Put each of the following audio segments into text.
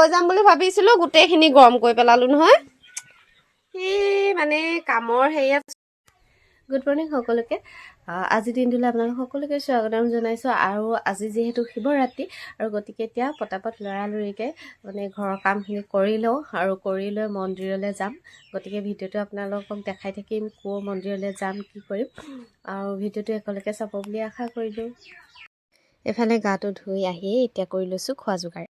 লৈ যাম বুলি ভাবিছিলোঁ গোটেইখিনি গৰম কৰি পেলালোঁ নহয় এই মানে কামৰ হেৰিয়াত গুড মৰ্ণিং সকলোকে আজি দিনটোলৈ আপোনালোক সকলোকে স্বাগতম জনাইছোঁ আৰু আজি যিহেতু শিৱৰাত্ৰি আৰু গতিকে এতিয়া পটাপট লৰালৰিকৈ মানে ঘৰৰ কামখিনি কৰি লওঁ আৰু কৰি লৈ মন্দিৰলৈ যাম গতিকে ভিডিঅ'টো আপোনালোকক দেখাই থাকিম ক'ৰ মন্দিৰলৈ যাম কি কৰিম আৰু ভিডিঅ'টো একেলগে চাব বুলি আশা কৰিলোঁ এফালে গাটো ধুই আহি এতিয়া কৰি লৈছোঁ খোৱা যোগাৰ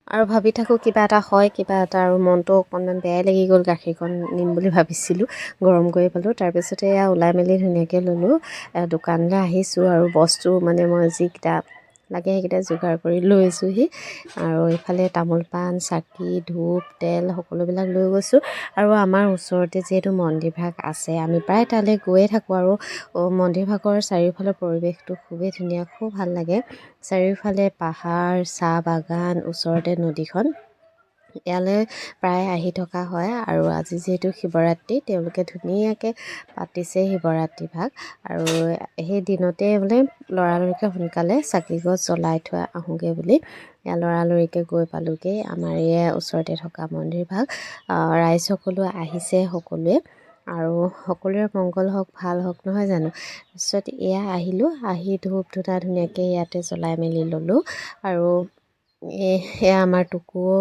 আৰু ভাবি থাকোঁ কিবা এটা হয় কিবা এটা আৰু মনটো অকণমান বেয়াই লাগি গ'ল গাখীৰকণ নিম বুলি ভাবিছিলোঁ গৰম কৰি পালোঁ তাৰপিছতে এয়া ওলাই মেলি ধুনীয়াকৈ ল'লোঁ দোকানলৈ আহিছোঁ আৰু বস্তু মানে মই যিকেইটা লাগে সেইকেইটা যোগাৰ কৰি লৈছোঁহি আৰু ইফালে তামোল পাণ চাকি ধূপ তেল সকলোবিলাক লৈ গৈছোঁ আৰু আমাৰ ওচৰতে যিহেতু মন্দিৰভাগ আছে আমি প্ৰায় তালৈ গৈয়ে থাকোঁ আৰু মন্দিৰভাগৰ চাৰিওফালৰ পৰিৱেশটো খুবেই ধুনীয়া খুব ভাল লাগে চাৰিওফালে পাহাৰ চাহ বাগান ওচৰতে নদীখন ইয়ালৈ প্ৰায় আহি থকা হয় আৰু আজি যিহেতু শিৱৰাত্ৰি তেওঁলোকে ধুনীয়াকৈ পাতিছে শিৱৰাত্ৰি ভাগ আৰু সেই দিনতে বোলে লৰালৰিকৈ সোনকালে চাকি গছ জ্বলাই থৈ আহোঁগৈ বুলি লৰালৰিকৈ গৈ পালোঁগৈ আমাৰ এই ওচৰতে থকা মন্দিৰভাগ ৰাইজ সকলো আহিছে সকলোৱে আৰু সকলোৰে মংগল হওক ভাল হওক নহয় জানো তাৰপিছত এয়া আহিলোঁ আহি ধূপ ধূনা ধুনীয়াকৈ ইয়াতে জ্বলাই মেলি ল'লোঁ আৰু এয়া আমাৰ টুকুও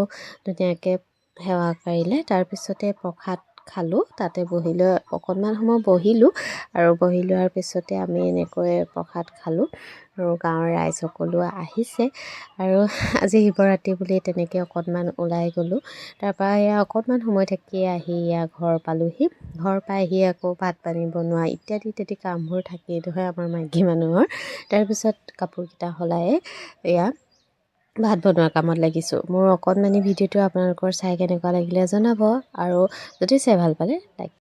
ধুনীয়াকৈ সেৱা কৰিলে তাৰপিছতে প্ৰসাদ খালোঁ তাতে বহি লৈ অকণমান সময় বহিলোঁ আৰু বহি লোৱাৰ পিছতে আমি এনেকৈ প্ৰসাদ খালোঁ আৰু গাঁৱৰ ৰাইজ সকলো আহিছে আৰু আজি শিৱৰাত্ৰি বুলি তেনেকৈ অকণমান ওলাই গ'লোঁ তাৰপৰা এয়া অকণমান সময় থাকি আহি এয়া ঘৰ পালোঁহি ঘৰ পাই আহি আকৌ ভাত পানী বনোৱা ইত্যাদি ইত্যাদি কামবোৰ থাকেই নহয় আমাৰ মাইকী মানুহৰ তাৰপিছত কাপোৰকেইটা সলাই এয়া ভাত বনোৱা কামত লাগিছোঁ মোৰ অকণমানি ভিডিঅ'টো আপোনালোকৰ চাই কেনেকুৱা লাগিলে জনাব আৰু যদি চাই ভাল পালে লাইক